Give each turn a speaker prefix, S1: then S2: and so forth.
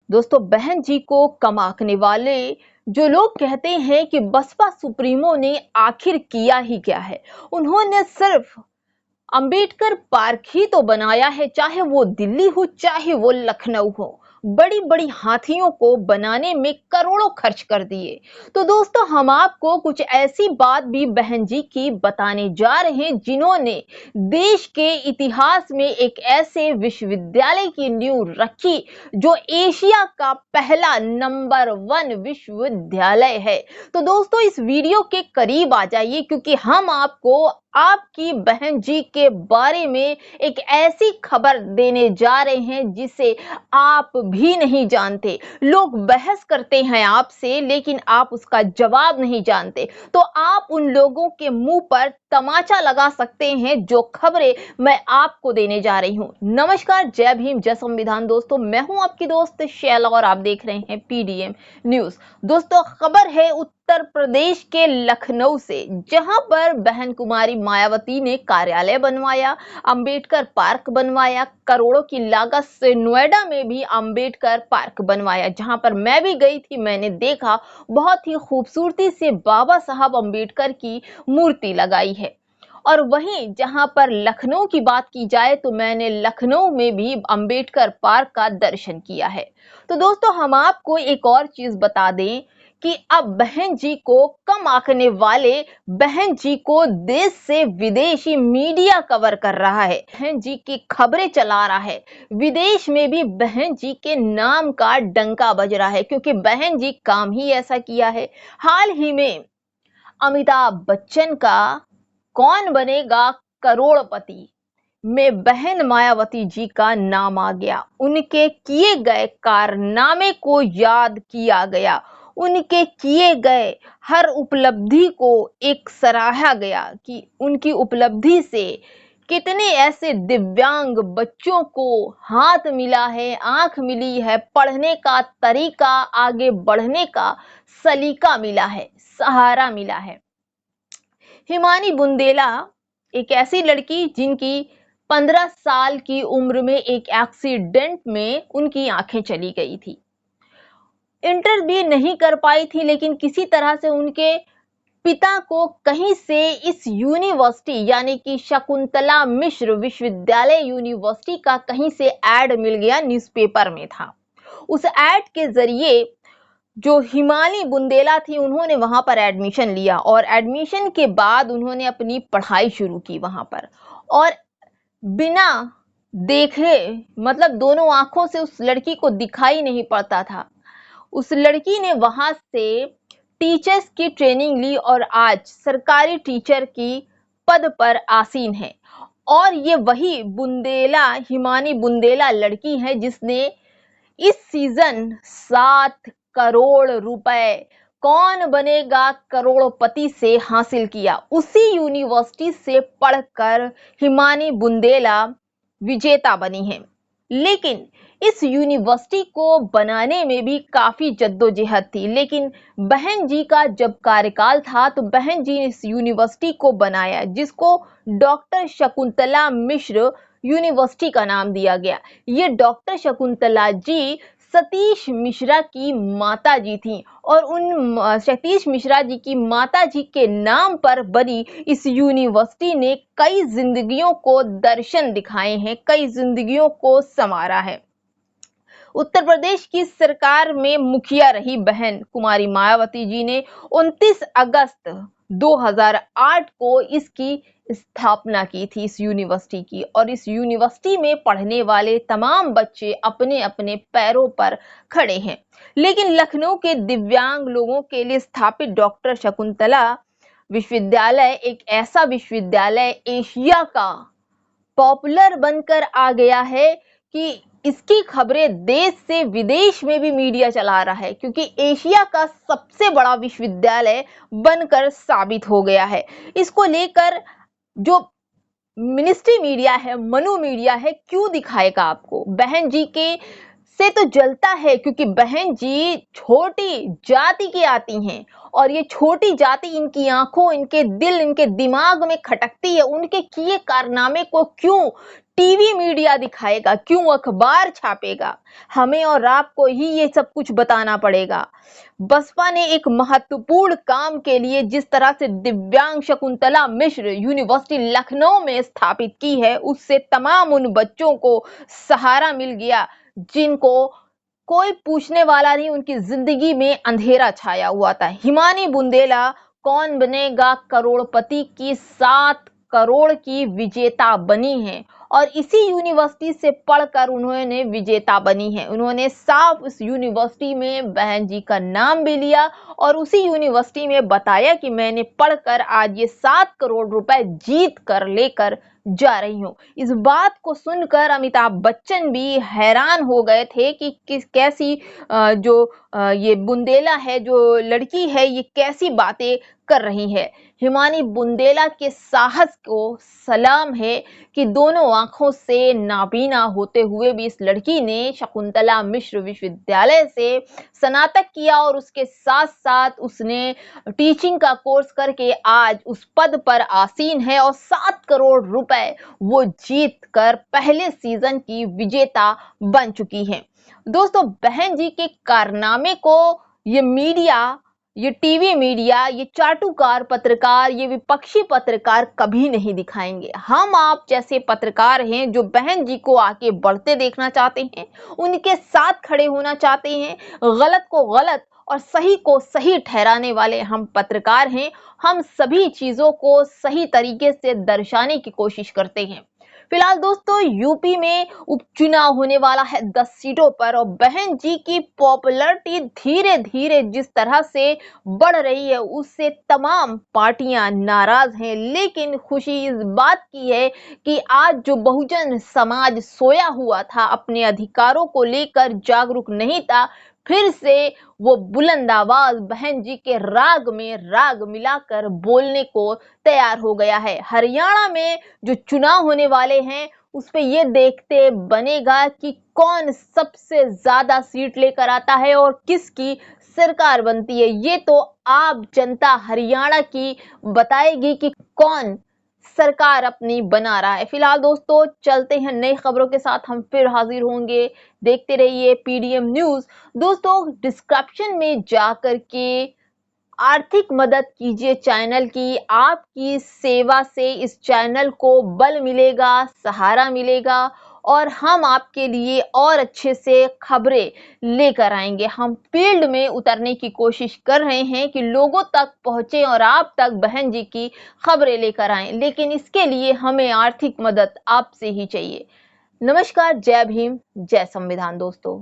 S1: दोस्तों, बहन जी को कम आंकने वाले जो लोग कहते हैं कि बसपा सुप्रीमो ने आखिर किया ही क्या है। उन्होंने सिर्फ अंबेडकर पार्क ही तो बनाया है, चाहे वो दिल्ली हो चाहे वो लखनऊ हो। बड़ी बड़ी हाथियों को बनाने में करोड़ों खर्च कर दिए। तो दोस्तों, हम आपको कुछ ऐसी बात भी बहन जी की बताने जा रहे हैं जिन्होंने देश के इतिहास में एक ऐसे विश्वविद्यालय की नींव रखी जो एशिया का पहला नंबर 1 विश्वविद्यालय है। तो दोस्तों, इस वीडियो के करीब आ जाइए क्योंकि हम आपको आपकी बहन जी के बारे में एक ऐसी खबर देने जा रहे हैं जिसे आप भी नहीं जानते। लोग बहस करते हैं आपसे, लेकिन आप उसका जवाब नहीं जानते। तो आप उन लोगों के मुंह पर तमाचा लगा सकते हैं जो खबरें मैं आपको देने जा रही हूं। नमस्कार, जय भीम, जय संविधान। दोस्तों, मैं हूं आपकी दोस्त शैला और आप देख रहे हैं पीडीएम न्यूज। दोस्तों, खबर है उत्तर प्रदेश के लखनऊ से, जहां पर बहन कुमारी मायावती ने कार्यालय बनवाया, अंबेडकर पार्क बनवाया। करोड़ों की लागत से नोएडा में भी अंबेडकर पार्क बनवाया, जहां पर मैं भी गई थी। मैंने देखा बहुत ही खूबसूरती से बाबा साहब अंबेडकर की मूर्ति लगाई है। और वहीं जहां पर लखनऊ की बात की जाए तो मैंने लखनऊ में भी अंबेडकर पार्क का दर्शन किया है। तो दोस्तों, हम आपको एक और चीज बता दें कि अब बहन जी को कम आंकने वाले बहन जी को देश से विदेशी मीडिया कवर कर रहा है, बहन जी की खबरें चला रहा है। विदेश में भी बहन जी के नाम का डंका बज रहा है क्योंकि बहन जी काम ही ऐसा किया है। हाल ही में अमिताभ बच्चन का कौन बनेगा करोड़पति में बहन मायावती जी का नाम आ गया। उनके किए गए कारनामे को याद किया गया, उनके किए गए हर उपलब्धि को एक सराहा गया कि उनकी उपलब्धि से कितने ऐसे दिव्यांग बच्चों को हाथ मिला है, आंख मिली है, पढ़ने का तरीका, आगे बढ़ने का सलीका मिला है, सहारा मिला है। हिमानी बुंदेला एक ऐसी लड़की जिनकी 15 साल की उम्र में एक एक्सीडेंट में उनकी आंखें चली गई थी। इंटर भी नहीं कर पाई थी, लेकिन किसी तरह से उनके पिता को कहीं से इस यूनिवर्सिटी यानी कि शकुंतला मिश्र विश्वविद्यालय यूनिवर्सिटी का कहीं से ऐड मिल गया, न्यूज़पेपर में था। उस ऐड के जरिए जो हिमानी बुंदेला थी उन्होंने वहां पर एडमिशन लिया और एडमिशन के बाद उन्होंने अपनी पढ़ाई शुरू की वहां पर। और बिना देखे, मतलब दोनों आंखों से उस लड़की को दिखाई नहीं पड़ता था, उस लड़की ने वहां से टीचर्स की ट्रेनिंग ली और आज सरकारी टीचर की पद पर आसीन है। और ये वही बुंदेला, हिमानी बुंदेला लड़की है जिसने इस सीजन 7 करोड़ रुपए कौन बनेगा करोड़पति से हासिल किया। उसी यूनिवर्सिटी से पढ़कर हिमानी बुंदेला विजेता बनी है। लेकिन इस यूनिवर्सिटी को बनाने में भी काफी जद्दोजहद थी। लेकिन बहन जी का जब कार्यकाल था तो बहन जी ने इस यूनिवर्सिटी को बनाया, जिसको डॉक्टर शकुंतला मिश्र यूनिवर्सिटी का नाम दिया गया। ये डॉक्टर शकुंतला जी सतीश मिश्रा की माता जी थी और उन सतीश मिश्रा जी की माता जी के नाम पर बनी इस यूनिवर्सिटी ने कई जिंदगियों को दर्शन दिखाए हैं, कई जिंदगियों को संवारा है। उत्तर प्रदेश की सरकार में मुखिया रही बहन कुमारी मायावती जी ने 29 अगस्त 2008 को इसकी स्थापना की थी, इस यूनिवर्सिटी की। और इस यूनिवर्सिटी में पढ़ने वाले तमाम बच्चे अपने अपने पैरों पर खड़े हैं। लेकिन लखनऊ के दिव्यांग लोगों के लिए स्थापित डॉक्टर शकुंतला विश्वविद्यालय एक ऐसा विश्वविद्यालय एशिया का पॉपुलर बनकर आ गया है कि इसकी खबरें देश से विदेश में भी मीडिया चला रहा है, क्योंकि एशिया का सबसे बड़ा विश्वविद्यालय बनकर साबित हो गया है। इसको लेकर जो मिनिस्ट्री मीडिया है, मनु मीडिया है, क्यों दिखाएगा आपको? बहन जी के से तो जलता है क्योंकि बहन जी छोटी जाति की आती हैं और ये छोटी जाति इनकी आंखों, इनके दिल, इनके दिमाग में खटकती है। उनके किए कारनामे को क्यों टीवी मीडिया दिखाएगा, क्यों अखबार छापेगा? हमें और आपको ही ये सब कुछ बताना पड़ेगा। बसपा ने एक महत्वपूर्ण काम के लिए जिस तरह से दिव्यांग शकुंतला मिश्र यूनिवर्सिटी लखनऊ में स्थापित की है, उससे तमाम उन बच्चों को सहारा मिल गया जिनको कोई पूछने वाला नहीं, उनकी जिंदगी में अंधेरा छाया हुआ था। हिमानी बुंदेला कौन बनेगा करोड़पति की 7 करोड़ की विजेता बनी है और इसी यूनिवर्सिटी से पढ़कर उन्होंने विजेता बनी है। उन्होंने साफ इस यूनिवर्सिटी में बहन जी का नाम भी लिया और उसी यूनिवर्सिटी में बताया कि मैंने पढ़कर आज ये 7 करोड़ रुपए जीत कर लेकर जा रही हूँ। इस बात को सुनकर अमिताभ बच्चन भी हैरान हो गए थे कि कैसी ये बुंदेला है, जो लड़की है, ये कैसी बातें कर रही है। हिमानी बुंदेला के साहस को सलाम है कि दोनों आंखों से नाबीना होते हुए भी इस लड़की ने शकुंतला मिश्र विश्वविद्यालय से स्नातक किया और उसके साथ साथ उसने टीचिंग का कोर्स करके आज उस पद पर आसीन है और 7 करोड़ रुपए वो जीत कर पहले सीजन की विजेता बन चुकी है। दोस्तों, बहन जी के कारनामे को ये मीडिया, ये टीवी मीडिया, ये चाटुकार पत्रकार, ये विपक्षी पत्रकार कभी नहीं दिखाएंगे। हम आप जैसे पत्रकार हैं जो बहन जी को आगे बढ़ते देखना चाहते हैं, उनके साथ खड़े होना चाहते हैं, गलत को गलत और सही को सही ठहराने वाले हम पत्रकार हैं। हम सभी चीजों को सही तरीके से दर्शाने की कोशिश करते हैं। फिलहाल दोस्तों, यूपी में उपचुनाव होने वाला है 10 सीटों पर और बहन जी की पॉपुलैरिटी धीरे धीरे जिस तरह से बढ़ रही है उससे तमाम पार्टियां नाराज हैं। लेकिन खुशी इस बात की है कि आज जो बहुजन समाज सोया हुआ था, अपने अधिकारों को लेकर जागरूक नहीं था, फिर से वो बुलंद आवाज बहन जी के राग में राग मिलाकर बोलने को तैयार हो गया है। हरियाणा में जो चुनाव होने वाले हैं उस पे ये देखते बनेगा कि कौन सबसे ज्यादा सीट लेकर आता है और किसकी सरकार बनती है। ये तो आप जनता हरियाणा की बताएगी कि कौन सरकार अपनी बना रहा है। फिलहाल दोस्तों, चलते हैं नई खबरों के साथ, हम फिर हाजिर होंगे। देखते रहिए पीडीएम न्यूज। दोस्तों, डिस्क्रिप्शन में जाकर के आर्थिक मदद कीजिए चैनल की। आपकी सेवा से इस चैनल को बल मिलेगा, सहारा मिलेगा और हम आपके लिए और अच्छे से खबरें लेकर आएंगे। हम फील्ड में उतरने की कोशिश कर रहे हैं कि लोगों तक पहुंचे और आप तक बहन जी की खबरें लेकर आएं, लेकिन इसके लिए हमें आर्थिक मदद आपसे ही चाहिए। नमस्कार, जय भीम, जय संविधान दोस्तों।